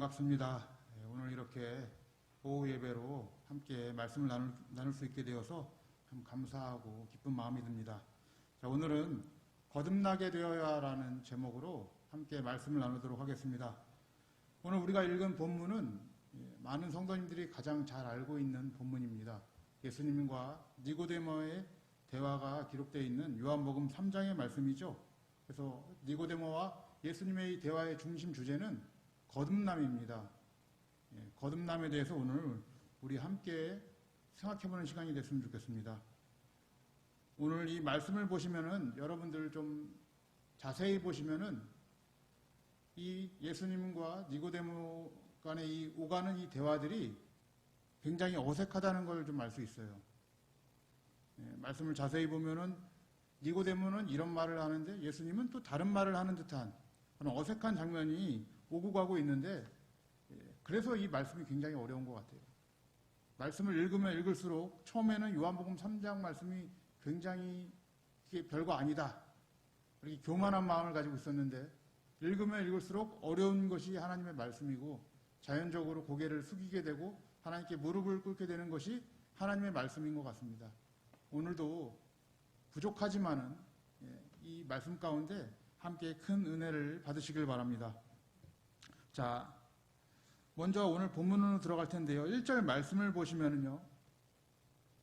반갑습니다. 오늘 이렇게 오후 예배로 함께 말씀을 나눌 수 있게 되어서 참 감사하고 기쁜 마음이 듭니다. 자, 오늘은 거듭나게 되어야라는 제목으로 함께 말씀을 나누도록 하겠습니다. 오늘 우리가 읽은 본문은 많은 성도님들이 가장 잘 알고 있는 본문입니다. 예수님과 니고데모의 대화가 기록되어 있는 요한복음 3장의 말씀이죠. 그래서 니고데모와 예수님의 대화의 중심 주제는 거듭남입니다. 거듭남에 대해서 오늘 우리 함께 생각해보는 시간이 됐으면 좋겠습니다. 오늘 이 말씀을 보시면은 여러분들 좀 자세히 보시면은 이 예수님과 니고데모 간의 이 오가는 이 대화들이 굉장히 어색하다는 걸 좀 알 수 있어요. 말씀을 자세히 보면은 니고데모는 이런 말을 하는데 예수님은 또 다른 말을 하는 듯한 그런 어색한 장면이 오고 가고 있는데, 그래서 이 말씀이 굉장히 어려운 것 같아요. 말씀을 읽으면 읽을수록 처음에는 요한복음 3장 말씀이 굉장히 이게 별거 아니다, 이렇게 교만한 마음을 가지고 있었는데, 읽으면 읽을수록 어려운 것이 하나님의 말씀이고 자연적으로 고개를 숙이게 되고 하나님께 무릎을 꿇게 되는 것이 하나님의 말씀인 것 같습니다. 오늘도 부족하지만은 이 말씀 가운데 함께 큰 은혜를 받으시길 바랍니다. 자, 먼저 오늘 본문으로 들어갈 텐데요. 1절 말씀을 보시면은요,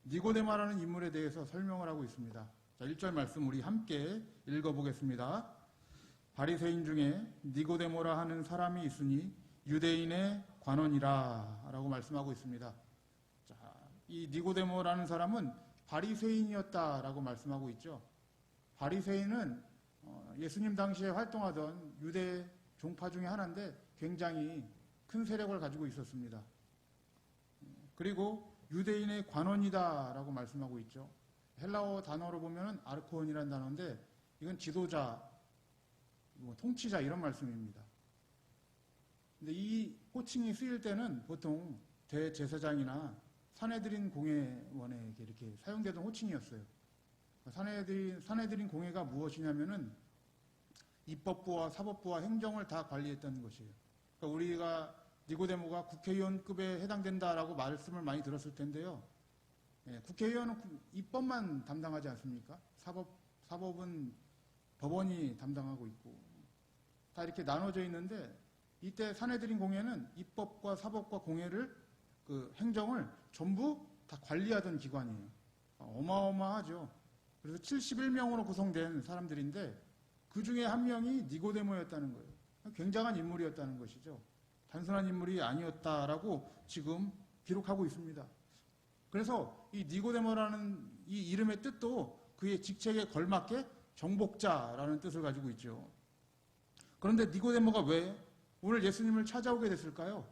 니고데모라는 인물에 대해서 설명을 하고 있습니다. 자, 1절 말씀 우리 함께 읽어보겠습니다. 바리새인 중에 니고데모라 하는 사람이 있으니 유대인의 관원이라 라고 말씀하고 있습니다. 자, 이 니고데모라는 사람은 바리새인이었다라고 말씀하고 있죠. 바리새인은 예수님 당시에 활동하던 유대 종파 중에 하나인데 굉장히 큰 세력을 가지고 있었습니다. 그리고 유대인의 관원이다라고 말씀하고 있죠. 헬라어 단어로 보면 아르코온이라는 단어인데 이건 지도자, 통치자 이런 말씀입니다. 근데 이 호칭이 쓰일 때는 보통 대제사장이나 사내들인 공회원에 이렇게 사용되던 호칭이었어요. 사내들인 공회가 무엇이냐면은 입법부와 사법부와 행정을 다 관리했다는 것이에요. 그러니까 우리가 니고데모가 국회의원급에 해당된다라고 말씀을 많이 들었을 텐데요. 국회의원은 입법만 담당하지 않습니까? 사법은 법원이 담당하고 있고 다 이렇게 나눠져 있는데, 이때 사내들인 공회는 입법과 사법과 공회를 행정을 전부 다 관리하던 기관이에요. 어마어마하죠. 그래서 71명으로 구성된 사람들인데 그 중에 한 명이 니고데모였다는 거예요. 굉장한 인물이었다는 것이죠. 단순한 인물이 아니었다라고 지금 기록하고 있습니다. 그래서 이 니고데모라는 이 이름의 뜻도 그의 직책에 걸맞게 정복자라는 뜻을 가지고 있죠. 그런데 니고데모가 왜 오늘 예수님을 찾아오게 됐을까요?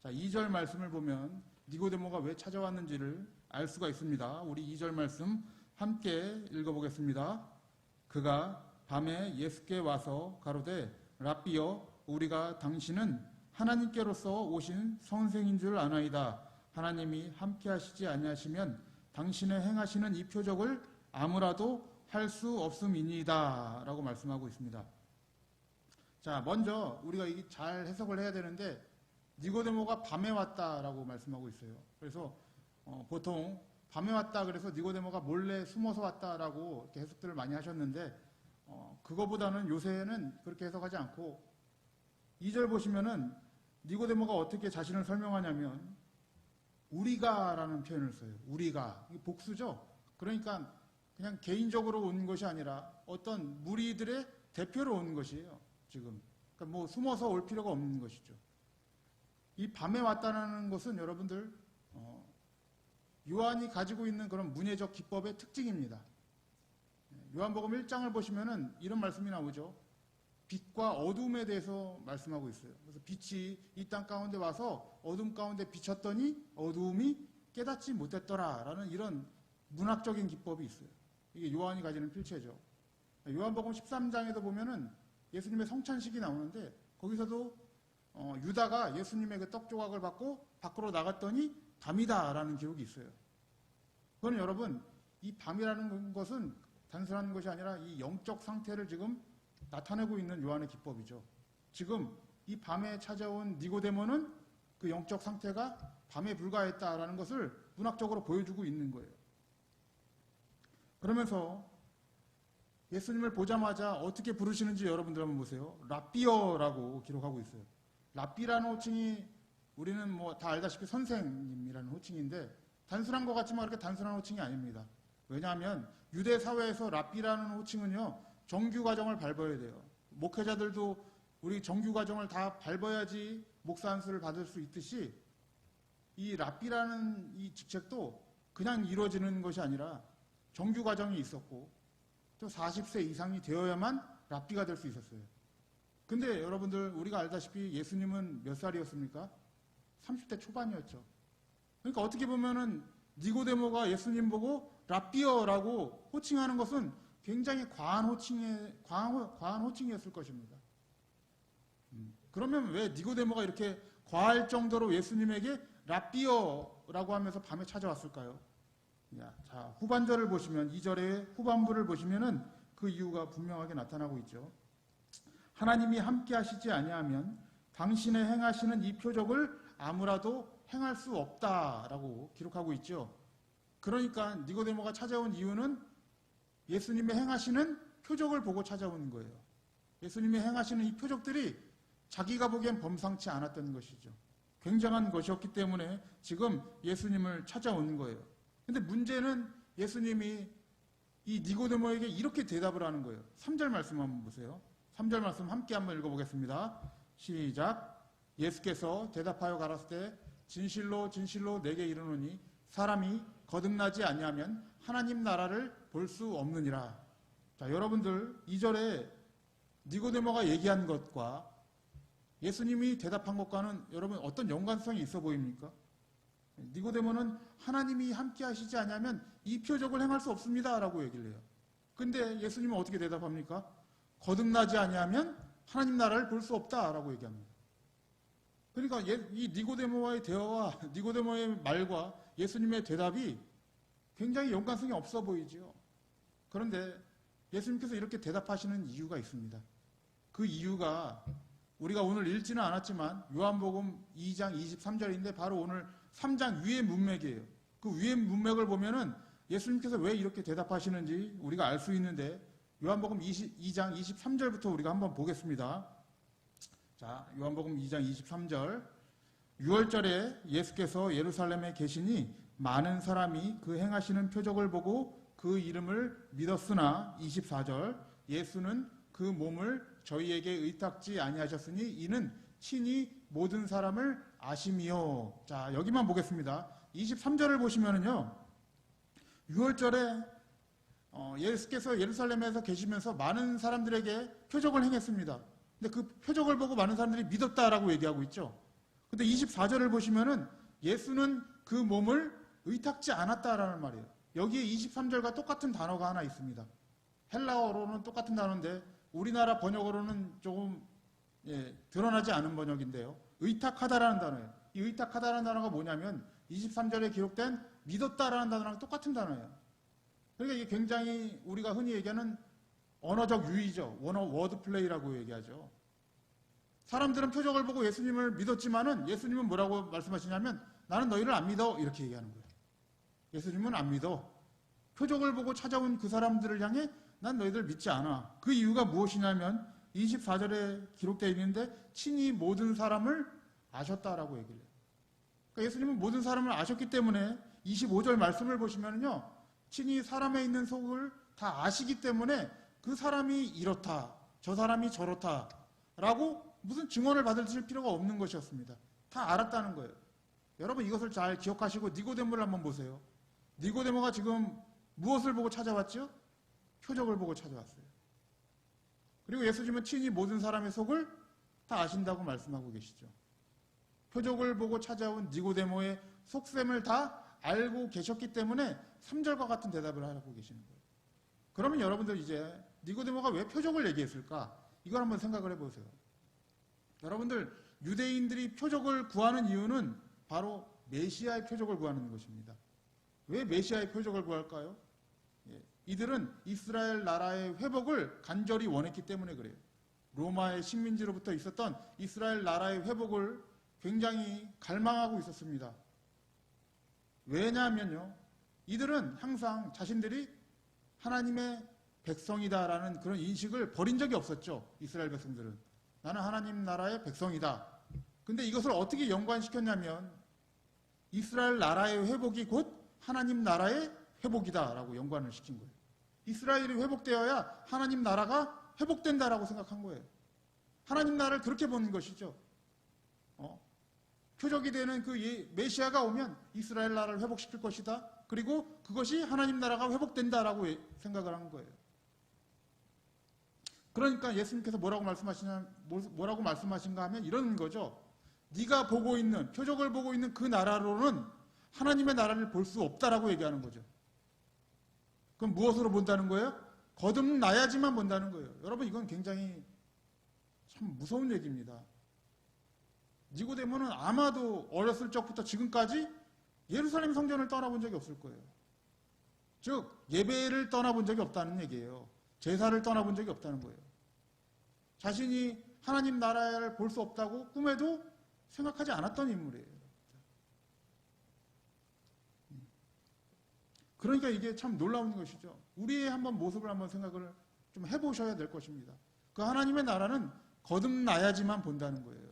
자, 2절 말씀을 보면 니고데모가 왜 찾아왔는지를 알 수가 있습니다. 우리 2절 말씀 함께 읽어보겠습니다. 그가 밤에 예수께 와서 가로되 랍비여, 우리가 당신은 하나님께로서 오신 선생인 줄 아나이다. 하나님이 함께 하시지 아니하시면 당신의 행하시는 이 표적을 아무라도 할 수 없음이니이다 라고 말씀하고 있습니다. 자, 먼저 우리가 이게 잘 해석을 해야 되는데 니고데모가 밤에 왔다라고 말씀하고 있어요. 그래서 보통 밤에 왔다 그래서 니고데모가 몰래 숨어서 왔다라고 이렇게 해석들을 많이 하셨는데 그거보다는 요새는 그렇게 해석하지 않고 2절 보시면은 니고데모가 어떻게 자신을 설명하냐면 우리가라는 표현을 써요. 우리가. 이게 복수죠. 그러니까 그냥 개인적으로 온 것이 아니라 어떤 무리들의 대표로 온 것이에요. 지금. 그러니까 뭐 숨어서 올 필요가 없는 것이죠. 이 밤에 왔다는 것은 여러분들 요한이 가지고 있는 그런 문예적 기법의 특징입니다. 요한복음 1장을 보시면은 이런 말씀이 나오죠. 빛과 어둠에 대해서 말씀하고 있어요. 그래서 빛이 이 땅 가운데 와서 어둠 가운데 비쳤더니 어두움이 깨닫지 못했더라라는 이런 문학적인 기법이 있어요. 이게 요한이 가지는 필체죠. 요한복음 13장에도 보면은 예수님의 성찬식이 나오는데 거기서도 유다가 예수님의 그 떡 조각을 받고 밖으로 나갔더니 밤이다라는 기록이 있어요. 그건 여러분, 이 밤이라는 것은 단순한 것이 아니라 이 영적 상태를 지금 나타내고 있는 요한의 기법이죠. 지금 이 밤에 찾아온 니고데모는 그 영적 상태가 밤에 불과했다라는 것을 문학적으로 보여주고 있는 거예요. 그러면서 예수님을 보자마자 어떻게 부르시는지 여러분들 한번 보세요. 랍비어라고 기록하고 있어요. 랍비라는 호칭이 우리는 뭐 다 알다시피 선생님이라는 호칭인데 단순한 것 같지만 그렇게 단순한 호칭이 아닙니다. 왜냐하면 유대 사회에서 랍비라는 호칭은요, 정규 과정을 밟아야 돼요. 목회자들도 우리 정규 과정을 다 밟아야지 목사 안수를 받을 수 있듯이 이 랍비라는 이 직책도 그냥 이루어지는 것이 아니라 정규 과정이 있었고 또 40세 이상이 되어야만 랍비가 될 수 있었어요. 근데 여러분들 우리가 알다시피 예수님은 몇 살이었습니까? 30대 초반이었죠. 그러니까 어떻게 보면은 니고데모가 예수님 보고 랍비어라고 호칭하는 것은 굉장히 과한 호칭이었을 것입니다. 그러면 왜 니고데모가 이렇게 과할 정도로 예수님에게 랍비어라고 하면서 밤에 찾아왔을까요? 자, 후반절을 보시면 2절의 후반부를 보시면은 그 이유가 분명하게 나타나고 있죠. 하나님이 함께 하시지 아니하면 당신의 행하시는 이 표적을 아무라도 행할 수 없다라고 기록하고 있죠. 그러니까 니고데모가 찾아온 이유는 예수님의 행하시는 표적을 보고 찾아온 거예요. 예수님이 행하시는 이 표적들이 자기가 보기엔 범상치 않았던 것이죠. 굉장한 것이었기 때문에 지금 예수님을 찾아오는 거예요. 근데 문제는 예수님이 이 니고데모에게 이렇게 대답을 하는 거예요. 3절 말씀 한번 보세요. 3절 말씀 함께 한번 읽어보겠습니다. 시작. 예수께서 대답하여 가라사대 진실로 진실로 내게 이르노니 사람이 거듭나지 아니하면 하나님 나라를 볼 수 없느니라. 자, 여러분들 2절에 니고데모가 얘기한 것과 예수님이 대답한 것과는 여러분 어떤 연관성이 있어 보입니까? 니고데모는 하나님이 함께 하시지 않으면 이 표적을 행할 수 없습니다 라고 얘기를 해요. 근데 예수님은 어떻게 대답합니까? 거듭나지 아니하면 하나님 나라를 볼 수 없다라고 얘기합니다. 그러니까 이 니고데모와의 대화와 니고데모의 말과 예수님의 대답이 굉장히 연관성이 없어 보이죠. 그런데 예수님께서 이렇게 대답하시는 이유가 있습니다. 그 이유가 우리가 오늘 읽지는 않았지만 요한복음 2장 23절인데 바로 오늘 3장 위의 문맥이에요. 그 위의 문맥을 보면은 예수님께서 왜 이렇게 대답하시는지 우리가 알 수 있는데 요한복음 2장 23절부터 우리가 한번 보겠습니다. 자, 요한복음 2장 23절. 6월절에 예수께서 예루살렘에 계시니 많은 사람이 그 행하시는 표적을 보고 그 이름을 믿었으나 24절. 예수는 그 몸을 저희에게 의탁지 아니하셨으니 이는 친히 모든 사람을 아심이요. 자, 여기만 보겠습니다. 23절을 보시면은요. 6월절에 예수께서 예루살렘에서 계시면서 많은 사람들에게 표적을 행했습니다. 근데 그 표적을 보고 많은 사람들이 믿었다라고 얘기하고 있죠. 근데 24절을 보시면은 예수는 그 몸을 의탁지 않았다라는 말이에요. 여기에 23절과 똑같은 단어가 하나 있습니다. 헬라어로는 똑같은 단어인데 우리나라 번역어로는 조금 드러나지 않은 번역인데요. 의탁하다라는 단어예요. 이 의탁하다라는 단어가 뭐냐면 23절에 기록된 믿었다라는 단어랑 똑같은 단어예요. 그러니까 이게 굉장히 우리가 흔히 얘기하는 언어적 유의죠. 워드 플레이라고 얘기하죠. 사람들은 표적을 보고 예수님을 믿었지만은 예수님은 뭐라고 말씀하시냐면 나는 너희를 안 믿어 이렇게 얘기하는 거예요. 예수님은 안 믿어. 표적을 보고 찾아온 그 사람들을 향해 난 너희들 믿지 않아. 그 이유가 무엇이냐면 24절에 기록되어 있는데 친히 모든 사람을 아셨다라고 얘기를 해요. 그러니까 예수님은 모든 사람을 아셨기 때문에 25절 말씀을 보시면요. 친히 사람에 있는 속을 다 아시기 때문에 그 사람이 이렇다. 저 사람이 저렇다. 라고 무슨 증언을 받을 필요가 없는 것이었습니다. 다 알았다는 거예요. 여러분 이것을 잘 기억하시고 니고데모를 한번 보세요. 니고데모가 지금 무엇을 보고 찾아왔죠? 표적을 보고 찾아왔어요. 그리고 예수님은 친히 모든 사람의 속을 다 아신다고 말씀하고 계시죠. 표적을 보고 찾아온 니고데모의 속셈을 다 알고 계셨기 때문에 3절과 같은 대답을 하고 계시는 거예요. 그러면 여러분들 이제 니고데모가 왜 표적을 얘기했을까? 이걸 한번 생각을 해보세요. 여러분들 유대인들이 표적을 구하는 이유는 바로 메시아의 표적을 구하는 것입니다. 왜 메시아의 표적을 구할까요? 이들은 이스라엘 나라의 회복을 간절히 원했기 때문에 그래요. 로마의 식민지로부터 있었던 이스라엘 나라의 회복을 굉장히 갈망하고 있었습니다. 왜냐하면요, 이들은 항상 자신들이 하나님의 백성이다라는 그런 인식을 버린 적이 없었죠. 이스라엘 백성들은 나는 하나님 나라의 백성이다. 근데 이것을 어떻게 연관시켰냐면 이스라엘 나라의 회복이 곧 하나님 나라의 회복이다라고 연관을 시킨 거예요. 이스라엘이 회복되어야 하나님 나라가 회복된다라고 생각한 거예요. 하나님 나라를 그렇게 보는 것이죠. 표적이 되는 그 메시아가 오면 이스라엘 나라를 회복시킬 것이다. 그리고 그것이 하나님 나라가 회복된다라고 생각을 한 거예요. 그러니까 예수님께서 뭐라고 말씀하신가 하면 이런 거죠. 네가 보고 있는, 표적을 보고 있는 그 나라로는 하나님의 나라를 볼 수 없다라고 얘기하는 거죠. 그럼 무엇으로 본다는 거예요? 거듭나야지만 본다는 거예요. 여러분, 이건 굉장히 참 무서운 얘기입니다. 니고데모는 아마도 어렸을 적부터 지금까지 예루살렘 성전을 떠나본 적이 없을 거예요. 즉 예배를 떠나본 적이 없다는 얘기예요. 제사를 떠나본 적이 없다는 거예요. 자신이 하나님 나라를 볼 수 없다고 꿈에도 생각하지 않았던 인물이에요. 그러니까 이게 참 놀라운 것이죠. 우리의 한번 모습을 한번 생각을 좀 해보셔야 될 것입니다. 그 하나님의 나라는 거듭나야지만 본다는 거예요.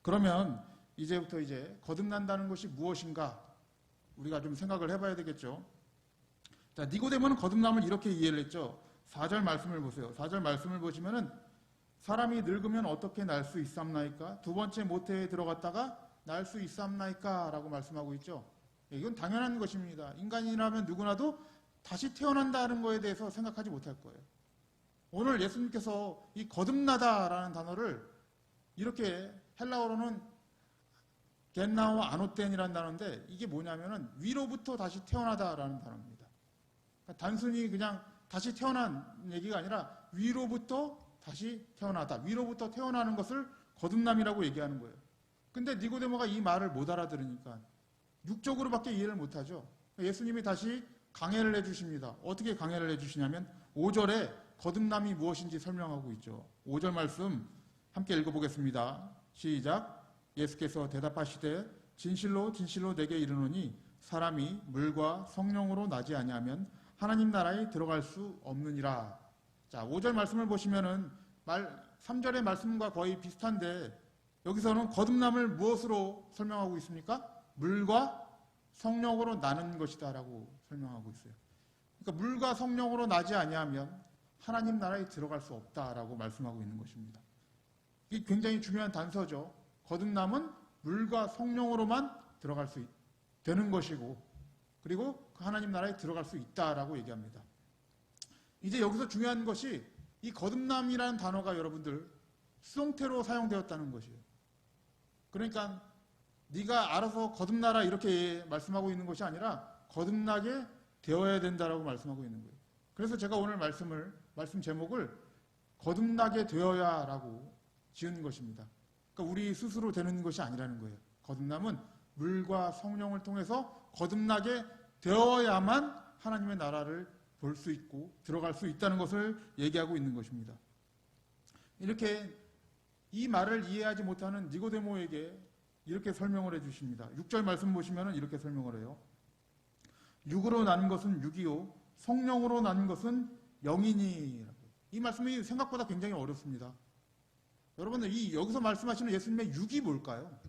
그러면 이제부터 이제 거듭난다는 것이 무엇인가 우리가 좀 생각을 해봐야 되겠죠. 자, 니고데모는 거듭남을 이렇게 이해를 했죠. 4절 말씀을 보세요. 4절 말씀을 보시면은 사람이 늙으면 어떻게 날 수 있삼나이까? 두 번째 모태에 들어갔다가 날 수 있삼나이까? 라고 말씀하고 있죠. 이건 당연한 것입니다. 인간이라면 누구나도 다시 태어난다는 거에 대해서 생각하지 못할 거예요. 오늘 예수님께서 이 거듭나다라는 단어를 이렇게 헬라어로는 겟나오 아노텐이라는 단어인데 이게 뭐냐면은 위로부터 다시 태어나다라는 단어입니다. 그러니까 단순히 그냥 다시 태어난 얘기가 아니라 위로부터 다시 태어나다. 위로부터 태어나는 것을 거듭남이라고 얘기하는 거예요. 근데 니고데모가 이 말을 못 알아들으니까 육적으로밖에 이해를 못하죠. 예수님이 다시 강해를 해주십니다. 어떻게 강해를 해주시냐면 5절에 거듭남이 무엇인지 설명하고 있죠. 5절 말씀 함께 읽어보겠습니다. 시작. 예수께서 대답하시되 진실로 진실로 내게 이르노니 사람이 물과 성령으로 나지 아니하면 하나님 나라에 들어갈 수 없느니라. 자, 5절 말씀을 보시면은 3절의 말씀과 거의 비슷한데 여기서는 거듭남을 무엇으로 설명하고 있습니까? 물과 성령으로 나는 것이다 라고 설명하고 있어요. 그러니까 물과 성령으로 나지 아니하면 하나님 나라에 들어갈 수 없다라고 말씀하고 있는 것입니다. 이게 굉장히 중요한 단서죠. 거듭남은 물과 성령으로만 들어갈 수 되는 것이고 그리고 그 하나님 나라에 들어갈 수 있다라고 얘기합니다. 이제 여기서 중요한 것이 이 거듭남이라는 단어가 여러분들 수동태로 사용되었다는 것이에요. 그러니까 네가 알아서 거듭나라 이렇게 말씀하고 있는 것이 아니라 거듭나게 되어야 된다라고 말씀하고 있는 거예요. 그래서 제가 오늘 말씀 제목을 거듭나게 되어야라고 지은 것입니다. 그러니까 우리 스스로 되는 것이 아니라는 거예요. 거듭남은 물과 성령을 통해서 거듭나게 되어야만 하나님의 나라를 볼 수 있고 들어갈 수 있다는 것을 얘기하고 있는 것입니다. 이렇게 이 말을 이해하지 못하는 니고데모에게 이렇게 설명을 해주십니다. 6절 말씀 보시면 이렇게 설명을 해요. 육으로 나는 것은 육이요 성령으로 나는 것은 영이니라고. 이 말씀이 생각보다 굉장히 어렵습니다. 여러분들 여기서 말씀하시는 예수님의 육이 뭘까요?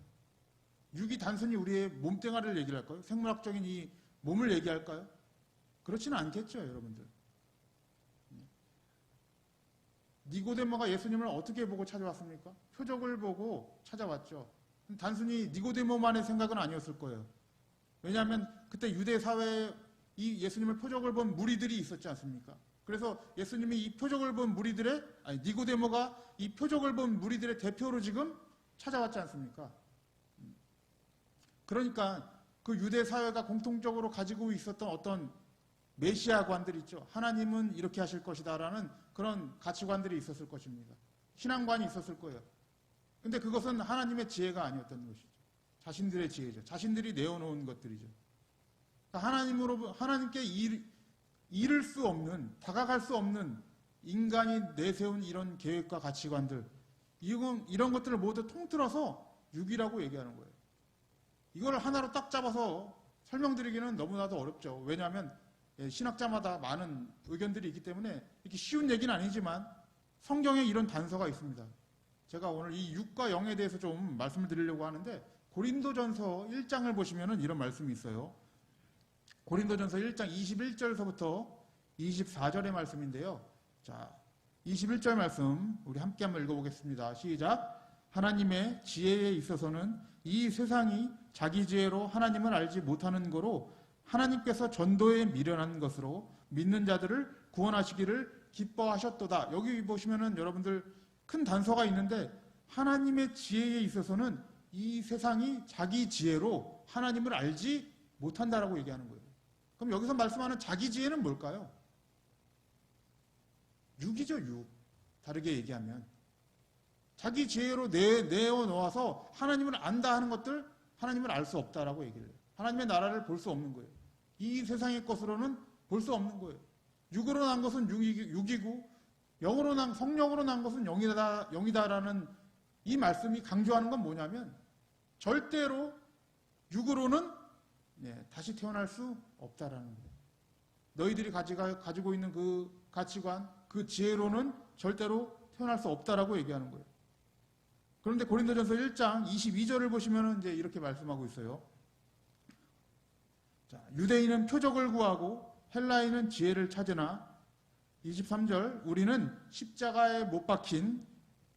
육이 단순히 우리의 몸뚱아리를 얘기를 할까요? 생물학적인 이 몸을 얘기할까요? 그렇지는 않겠죠, 여러분들. 니고데모가 예수님을 어떻게 보고 찾아왔습니까? 표적을 보고 찾아왔죠. 단순히 니고데모만의 생각은 아니었을 거예요. 왜냐하면 그때 유대 사회에 이 예수님의 표적을 본 무리들이 있었지 않습니까? 그래서 예수님이 이 표적을 본 니고데모가 이 표적을 본 무리들의 대표로 지금 찾아왔지 않습니까? 그러니까 그 유대 사회가 공통적으로 가지고 있었던 어떤 메시아관들 있죠. 하나님은 이렇게 하실 것이다라는 그런 가치관들이 있었을 것입니다. 신앙관이 있었을 거예요. 근데 그것은 하나님의 지혜가 아니었던 것이죠. 자신들의 지혜죠. 자신들이 내어놓은 것들이죠. 그러니까 하나님께 이를 수 없는, 다가갈 수 없는 인간이 내세운 이런 계획과 가치관들, 이런 것들을 모두 통틀어서 육이라고 얘기하는 거예요. 이걸 하나로 딱 잡아서 설명드리기는 너무나도 어렵죠. 왜냐하면 신학자마다 많은 의견들이 있기 때문에 이렇게 쉬운 얘기는 아니지만 성경에 이런 단서가 있습니다. 제가 오늘 이 육과 영에 대해서 좀 말씀을 드리려고 하는데 고린도전서 1장을 보시면 이런 말씀이 있어요. 고린도전서 1장 21절서부터 24절의 말씀인데요. 자, 21절 말씀 우리 함께 한번 읽어보겠습니다. 시작. 하나님의 지혜에 있어서는 이 세상이 자기 지혜로 하나님을 알지 못하는 거로 하나님께서 전도에 미련한 것으로 믿는 자들을 구원하시기를 기뻐하셨도다. 여기 보시면은 여러분들 큰 단서가 있는데 하나님의 지혜에 있어서는 이 세상이 자기 지혜로 하나님을 알지 못한다라고 얘기하는 거예요. 그럼 여기서 말씀하는 자기 지혜는 뭘까요? 육이죠, 육. 다르게 얘기하면 자기 지혜로 내어 놓아서 하나님을 안다 하는 것들, 하나님을 알 수 없다라고 얘기를 해요. 하나님의 나라를 볼 수 없는 거예요. 이 세상의 것으로는 볼 수 없는 거예요. 육으로 난 것은 육이고 성령으로 난 것은 영이다라는 이 말씀이 강조하는 건 뭐냐면 절대로 육으로는 다시 태어날 수 없다라는 거예요. 너희들이 가지고 있는 그 가치관, 그 지혜로는 절대로 태어날 수 없다라고 얘기하는 거예요. 그런데 고린도전서 1장 22절을 보시면 이제 이렇게 말씀하고 있어요. 자, 유대인은 표적을 구하고 헬라인은 지혜를 찾으나 23절 우리는 십자가에 못 박힌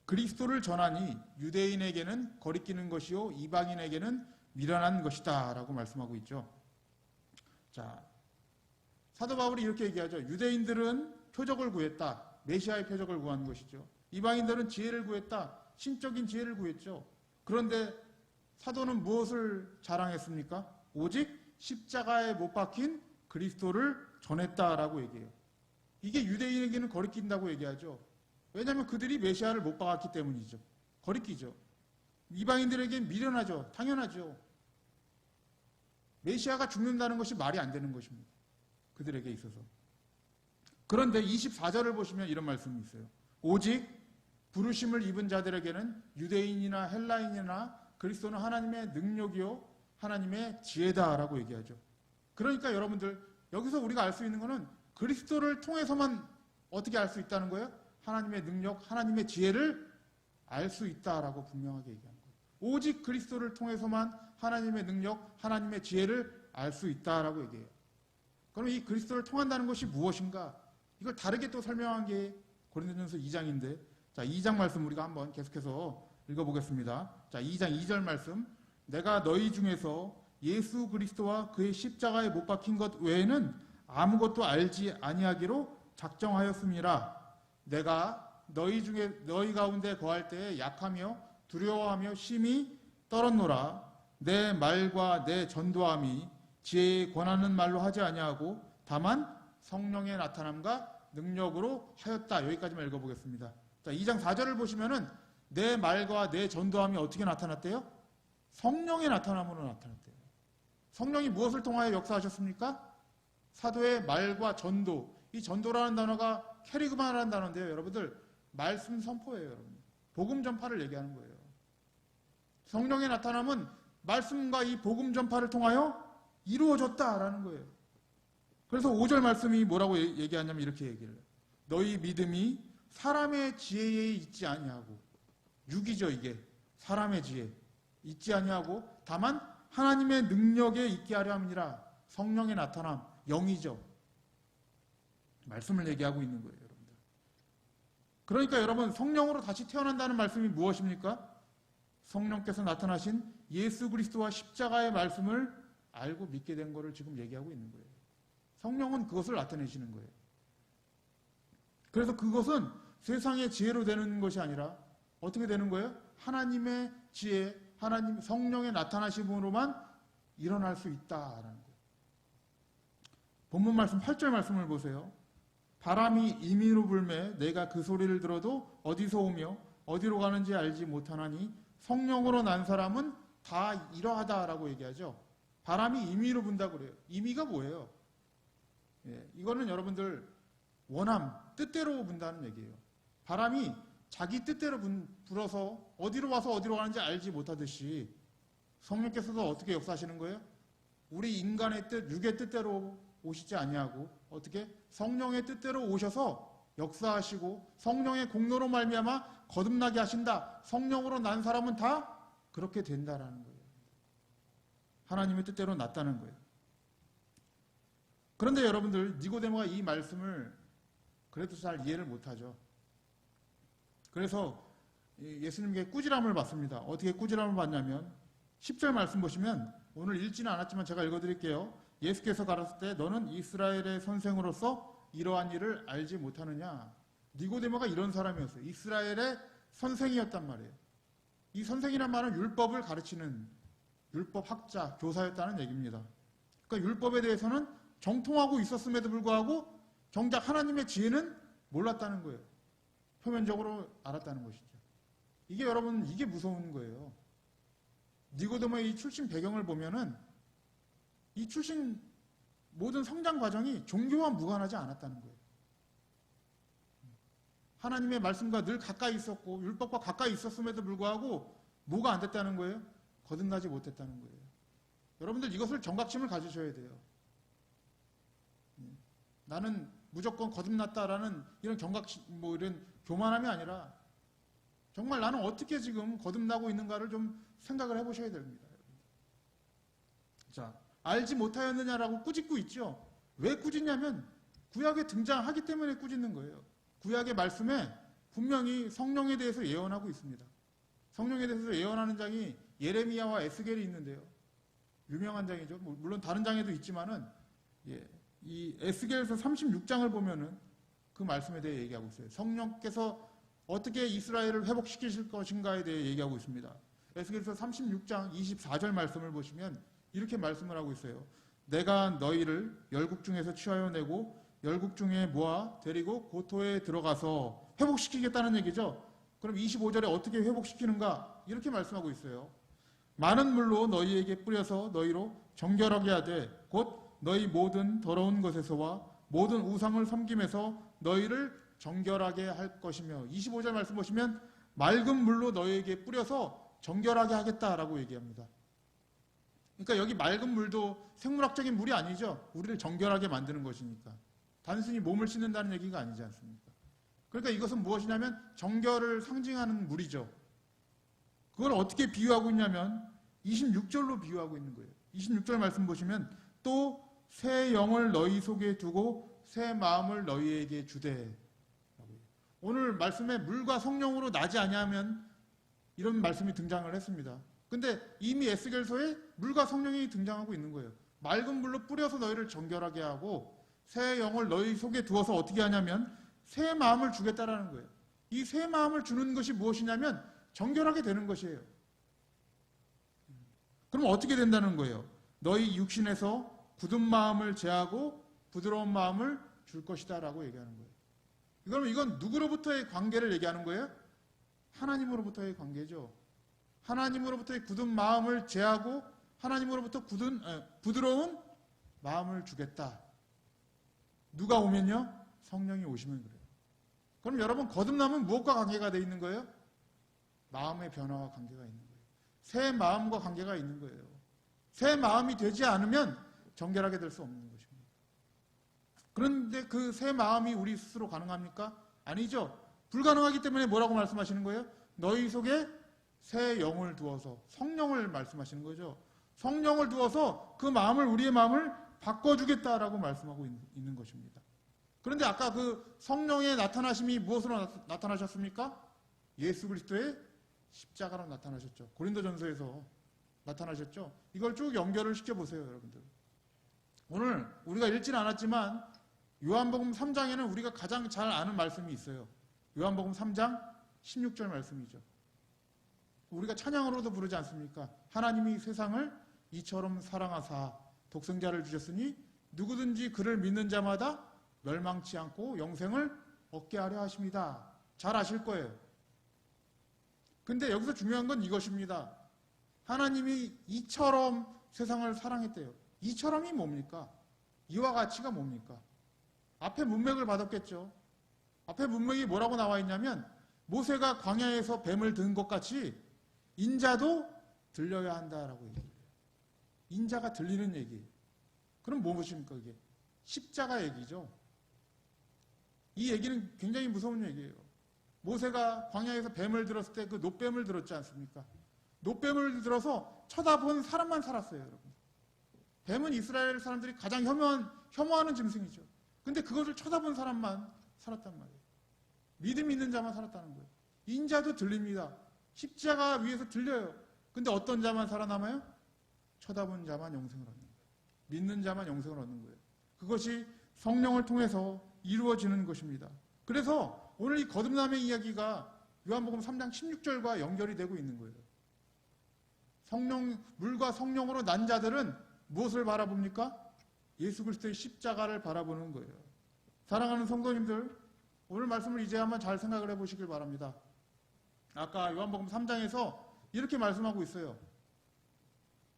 그리스도를 전하니 유대인에게는 거리끼는 것이요 이방인에게는 미련한 것이다 라고 말씀하고 있죠. 자, 사도 바울이 이렇게 얘기하죠. 유대인들은 표적을 구했다. 메시아의 표적을 구한 것이죠. 이방인들은 지혜를 구했다. 신적인 지혜를 구했죠. 그런데 사도는 무엇을 자랑했습니까? 오직 십자가에 못 박힌 그리스도를 전했다라고 얘기해요. 이게 유대인에게는 거리낀다고 얘기하죠. 왜냐하면 그들이 메시아를 못 박았기 때문이죠. 거리끼죠. 이방인들에겐 미련하죠. 당연하죠. 메시아가 죽는다는 것이 말이 안 되는 것입니다. 그들에게 있어서. 그런데 24절을 보시면 이런 말씀이 있어요. 오직 부르심을 입은 자들에게는 유대인이나 헬라인이나 그리스도는 하나님의 능력이요 하나님의 지혜다라고 얘기하죠. 그러니까 여러분들 여기서 우리가 알 수 있는 것은 그리스도를 통해서만 어떻게 알 수 있다는 거예요? 하나님의 능력, 하나님의 지혜를 알 수 있다라고 분명하게 얘기하는 거예요. 오직 그리스도를 통해서만 하나님의 능력, 하나님의 지혜를 알 수 있다라고 얘기해요. 그럼 이 그리스도를 통한다는 것이 무엇인가? 이걸 다르게 또 설명한 게 고린도전서 2장인데 자, 2장 말씀 우리가 한번 계속해서 읽어보겠습니다. 자, 2장 2절 말씀. 내가 너희 중에서 예수 그리스도와 그의 십자가에 못 박힌 것 외에는 아무것도 알지 아니하기로 작정하였음이라. 내가 너희 가운데 거할 때에 약하며 두려워하며 심히 떨었노라. 내 말과 내 전도함이 지혜에 권하는 말로 하지 아니하고 다만 성령의 나타남과 능력으로 하였다. 여기까지만 읽어보겠습니다. 자, 2장 4절을 보시면은 내 말과 내 전도함이 어떻게 나타났대요? 성령의 나타남으로 나타났대요. 성령이 무엇을 통하여 역사하셨습니까? 사도의 말과 전도. 이 전도라는 단어가 캐리그마라는 단어인데요. 여러분들 말씀 선포예요. 여러분. 복음 전파를 얘기하는 거예요. 성령의 나타남은 말씀과 이 복음 전파를 통하여 이루어졌다라는 거예요. 그래서 5절 말씀이 뭐라고 얘기하냐면 이렇게 얘기를 해요. 너희 믿음이 사람의 지혜에 있지 아니하고 육이죠 이게. 사람의 지혜 있지 아니하고 다만 하나님의 능력에 있게 하려 함이니라. 성령의 나타남, 영이죠. 말씀을 얘기하고 있는 거예요. 여러분들. 그러니까 여러분 성령으로 다시 태어난다는 말씀이 무엇입니까? 성령께서 나타나신 예수 그리스도와 십자가의 말씀을 알고 믿게 된 것을 지금 얘기하고 있는 거예요. 성령은 그것을 나타내시는 거예요. 그래서 그것은 세상의 지혜로 되는 것이 아니라 어떻게 되는 거예요? 하나님의 지혜, 하나님 성령의 나타나심으로만 일어날 수 있다라는 거예요. 본문 말씀 8절 말씀을 보세요. 바람이 임의로 불매 내가 그 소리를 들어도 어디서 오며 어디로 가는지 알지 못하나니 성령으로 난 사람은 다 이러하다라고 얘기하죠. 바람이 임의로 분다고 그래요. 임의가 뭐예요? 이거는 여러분들 원함, 뜻대로 분다는 얘기예요. 바람이 자기 뜻대로 불어서 어디로 와서 어디로 가는지 알지 못하듯이 성령께서도 어떻게 역사하시는 거예요? 우리 인간의 뜻, 육의 뜻대로 오시지 아니하고 어떻게 성령의 뜻대로 오셔서 역사하시고 성령의 공로로 말미암아 거듭나게 하신다. 성령으로 난 사람은 다 그렇게 된다라는 거예요. 하나님의 뜻대로 났다는 거예요. 그런데 여러분들 니고데모가 이 말씀을 그래도 잘 이해를 못하죠. 그래서 예수님께 꾸지람을 받습니다. 어떻게 꾸지람을 받냐면 10절 말씀 보시면 오늘 읽지는 않았지만 제가 읽어드릴게요. 예수께서 가라사대 때 너는 이스라엘의 선생으로서 이러한 일을 알지 못하느냐. 니고데모가 이런 사람이었어요. 이스라엘의 선생이었단 말이에요. 이 선생이란 말은 율법을 가르치는 율법학자, 교사였다는 얘기입니다. 그러니까 율법에 대해서는 정통하고 있었음에도 불구하고 정작 하나님의 지혜는 몰랐다는 거예요. 표면적으로 알았다는 것이죠. 이게 여러분 이게 무서운 거예요. 니고데모의 이 출신 배경을 보면은 이 출신 모든 성장 과정이 종교와 무관하지 않았다는 거예요. 하나님의 말씀과 늘 가까이 있었고 율법과 가까이 있었음에도 불구하고 뭐가 안 됐다는 거예요? 거듭나지 못했다는 거예요. 여러분들 이것을 정각심을 가지셔야 돼요. 나는 무조건 거듭났다라는 이런 정각심, 이런 교만함이 아니라 정말 나는 어떻게 지금 거듭나고 있는가를 좀 생각을 해보셔야 됩니다. 자, 알지 못하였느냐라고 꾸짖고 있죠. 왜 꾸짖냐면 구약에 등장하기 때문에 꾸짖는 거예요. 구약의 말씀에 분명히 성령에 대해서 예언하고 있습니다. 성령에 대해서 예언하는 장이 예레미야와 에스겔이 있는데요. 유명한 장이죠. 물론 다른 장에도 있지만은 이 에스겔서 36장을 보면은 그 말씀에 대해 얘기하고 있어요. 성령께서 어떻게 이스라엘을 회복시키실 것인가에 대해 얘기하고 있습니다. 에스겔서 36장 24절 말씀을 보시면 이렇게 말씀을 하고 있어요. 내가 너희를 열국 중에서 취하여 내고 열국 중에 모아 데리고 고토에 들어가서 회복시키겠다는 얘기죠. 그럼 25절에 어떻게 회복시키는가? 이렇게 말씀하고 있어요. 많은 물로 너희에게 뿌려서 너희로 정결하게 하되 곧 너희 모든 더러운 것에서와 모든 우상을 섬김에서 너희를 정결하게 할 것이며 25절 말씀 보시면 맑은 물로 너희에게 뿌려서 정결하게 하겠다라고 얘기합니다. 그러니까 여기 맑은 물도 생물학적인 물이 아니죠. 우리를 정결하게 만드는 것이니까. 단순히 몸을 씻는다는 얘기가 아니지 않습니까? 그러니까 이것은 무엇이냐면 정결을 상징하는 물이죠. 그걸 어떻게 비유하고 있냐면 26절로 비유하고 있는 거예요. 26절 말씀 보시면 또 새 영을 너희 속에 두고 새 마음을 너희에게 주되. 오늘 말씀에 물과 성령으로 나지 아니하면 이런 말씀이 등장을 했습니다. 근데 이미 에스겔서에 물과 성령이 등장하고 있는 거예요. 맑은 물로 뿌려서 너희를 정결하게 하고 새 영을 너희 속에 두어서 어떻게 하냐면 새 마음을 주겠다라는 거예요. 이 새 마음을 주는 것이 무엇이냐면 정결하게 되는 것이에요. 그럼 어떻게 된다는 거예요? 너희 육신에서 굳은 마음을 제하고 부드러운 마음을 줄 것이다 라고 얘기하는 거예요. 그럼 이건 누구로부터의 관계를 얘기하는 거예요? 하나님으로부터의 관계죠. 하나님으로부터의 굳은 마음을 제하고 하나님으로부터 부드러운 마음을 주겠다. 누가 오면요? 성령이 오시면 그래요. 그럼 여러분 거듭남은 무엇과 관계가 되어 있는 거예요? 마음의 변화와 관계가 있는 거예요. 새 마음과 관계가 있는 거예요. 새 마음이 되지 않으면 정결하게 될 수 없는 것입니다. 그런데 그 새 마음이 우리 스스로 가능합니까? 아니죠. 불가능하기 때문에 뭐라고 말씀하시는 거예요? 너희 속에 새 영을 두어서 성령을 말씀하시는 거죠. 성령을 두어서 그 마음을 우리의 마음을 바꿔주겠다라고 말씀하고 있는 것입니다. 그런데 아까 그 성령의 나타나심이 무엇으로 나타나셨습니까? 예수 그리스도의 십자가로 나타나셨죠. 고린도전서에서 나타나셨죠. 이걸 쭉 연결을 시켜보세요, 여러분들. 오늘 우리가 읽지는 않았지만 요한복음 3장에는 우리가 가장 잘 아는 말씀이 있어요. 요한복음 3장 16절 말씀이죠. 우리가 찬양으로도 부르지 않습니까? 하나님이 세상을 이처럼 사랑하사 독생자를 주셨으니 누구든지 그를 믿는 자마다 멸망치 않고 영생을 얻게 하려 하십니다. 잘 아실 거예요. 근데 여기서 중요한 건 이것입니다. 하나님이 이처럼 세상을 사랑했대요. 이처럼이 뭡니까? 이와 같이가 뭡니까? 앞에 문맥을 받았겠죠. 앞에 문맥이 뭐라고 나와 있냐면 모세가 광야에서 뱀을 든 것 같이 인자도 들려야 한다라고 얘기해요. 인자가 들리는 얘기. 그럼 무엇입니까 이게? 십자가 얘기죠. 이 얘기는 굉장히 무서운 얘기예요. 모세가 광야에서 뱀을 들었을 때 그 놋뱀을 들었지 않습니까? 놋뱀을 들어서 쳐다본 사람만 살았어요, 여러분. 뱀은 이스라엘 사람들이 가장 혐오하는 짐승이죠. 근데 그것을 쳐다본 사람만 살았단 말이에요. 믿음 있는 자만 살았다는 거예요. 인자도 들립니다. 십자가 위에서 들려요. 근데 어떤 자만 살아남아요? 쳐다본 자만 영생을 얻는 거예요. 믿는 자만 영생을 얻는 거예요. 그것이 성령을 통해서 이루어지는 것입니다. 그래서 오늘 이 거듭남의 이야기가 요한복음 3장 16절과 연결이 되고 있는 거예요. 물과 성령으로 난 자들은 무엇을 바라봅니까? 예수 그리스도의 십자가를 바라보는 거예요. 사랑하는 성도님들, 오늘 말씀을 이제 한번 잘 생각을 해보시길 바랍니다. 아까 요한복음 3장에서 이렇게 말씀하고 있어요.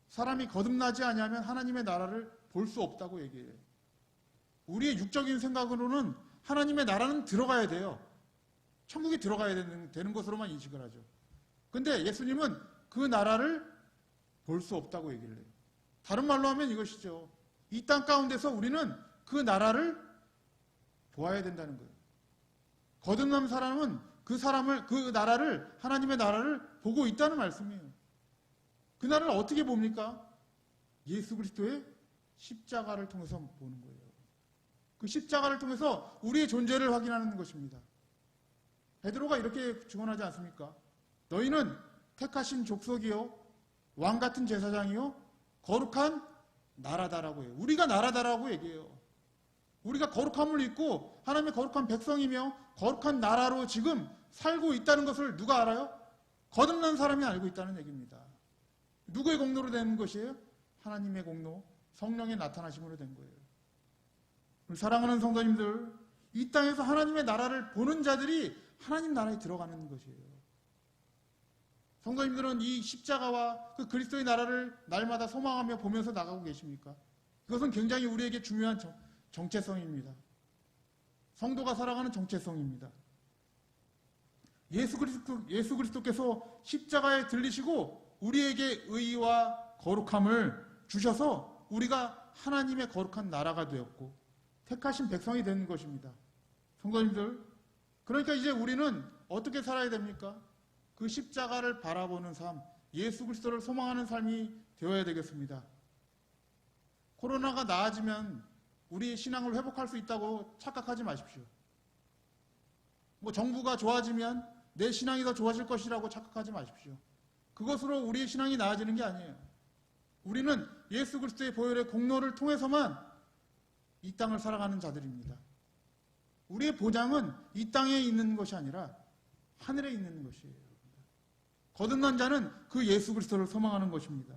사람이 거듭나지 아니하면 하나님의 나라를 볼 수 없다고 얘기해요. 우리의 육적인 생각으로는 하나님의 나라는 들어가야 돼요. 천국에 들어가야 되는 것으로만 인식을 하죠. 근데 예수님은 그 나라를 볼 수 없다고 얘기를 해요. 다른 말로 하면 이것이죠. 이 땅 가운데서 우리는 그 나라를 보아야 된다는 거예요. 거듭난 사람은 그 나라를, 하나님의 나라를 보고 있다는 말씀이에요. 그 나라를 어떻게 봅니까? 예수 그리스도의 십자가를 통해서 보는 거예요. 그 십자가를 통해서 우리의 존재를 확인하는 것입니다. 베드로가 이렇게 증언하지 않습니까? 너희는 택하신 족속이요, 왕 같은 제사장이요, 거룩한 나라다라고 해요. 우리가 나라다라고 얘기해요. 우리가 거룩함을 입고 하나님의 거룩한 백성이며 거룩한 나라로 지금 살고 있다는 것을 누가 알아요? 거듭난 사람이 알고 있다는 얘기입니다. 누구의 공로로 되는 것이에요? 하나님의 공로, 성령의 나타나심으로 된 거예요. 사랑하는 성도님들, 이 땅에서 하나님의 나라를 보는 자들이 하나님 나라에 들어가는 것이에요. 성도님들은 이 십자가와 그 그리스도의 나라를 날마다 소망하며 보면서 나가고 계십니까? 그것은 굉장히 우리에게 중요한 정체성입니다. 성도가 살아가는 정체성입니다. 예수 그리스도께서 십자가에 들리시고 우리에게 의와 거룩함을 주셔서 우리가 하나님의 거룩한 나라가 되었고 택하신 백성이 되는 것입니다. 성도님들, 그러니까 이제 우리는 어떻게 살아야 됩니까? 그 십자가를 바라보는 삶, 예수 그리스도를 소망하는 삶이 되어야 되겠습니다. 코로나가 나아지면 우리의 신앙을 회복할 수 있다고 착각하지 마십시오. 정부가 좋아지면 내 신앙이 더 좋아질 것이라고 착각하지 마십시오. 그것으로 우리의 신앙이 나아지는 게 아니에요. 우리는 예수 그리스도의 보혈의 공로를 통해서만 이 땅을 살아가는 자들입니다. 우리의 보장은 이 땅에 있는 것이 아니라 하늘에 있는 것이에요. 거듭난 자는 그 예수 그리스도를 소망하는 것입니다.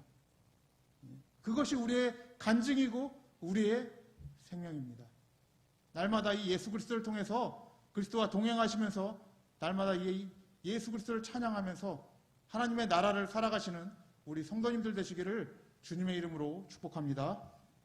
그것이 우리의 간증이고 우리의 생명입니다. 날마다 이 예수 그리스도를 통해서 그리스도와 동행하시면서 날마다 이 예수 그리스도를 찬양하면서 하나님의 나라를 살아가시는 우리 성도님들 되시기를 주님의 이름으로 축복합니다.